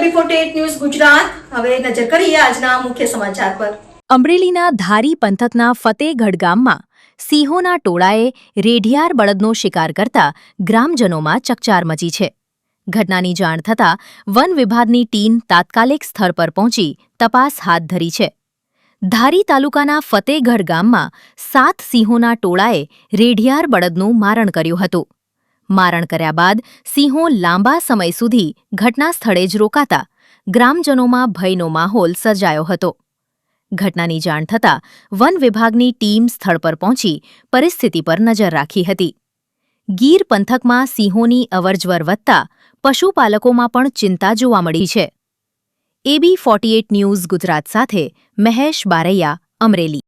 ABI48 news Gujarat હવે નજર કરીએ આજના મુખ્ય સમાચાર પર। અમરેલીના ધારી પંથકના ફતેગઢ ગામમાં સિંહોના ટોળાએ રેઢિયાર બળદનો શિકાર કરતા ગ્રામજનોમાં ચકચાર મચી છે। ઘટનાની જાણ થતાં વન વિભાગની ટીમ તાત્કાલિક સ્થળ પર પહોંચી તપાસ હાથ ધરી છે। ધારી તાલુકાના ફતેગઢ ગામમાં 7 સિંહોના ટોળાએ રેઢિયાર બળદનું મારણ કર્યું હતું। મારણ કર્યા બાદ સિંહો લાંબા સમય સુધી ઘટના સ્થળે જ રોકાતા ગ્રામજનોમાં ભયનો માહોલ સર્જાયો હતો। ઘટનાની જાણ થતાં વન વિભાગની ટીમ સ્થળ પર પહોંચી પરિસ્થિતિ પર નજર રાખી હતી। ગીર પંથકમાં સિંહોની અવરજવર વધતા પશુપાલકોમાં પણ ચિંતા જોવા મળી છે। ABI48 ન્યૂઝ ગુજરાત સાથે મહેશ બારૈયા, અમરેલી।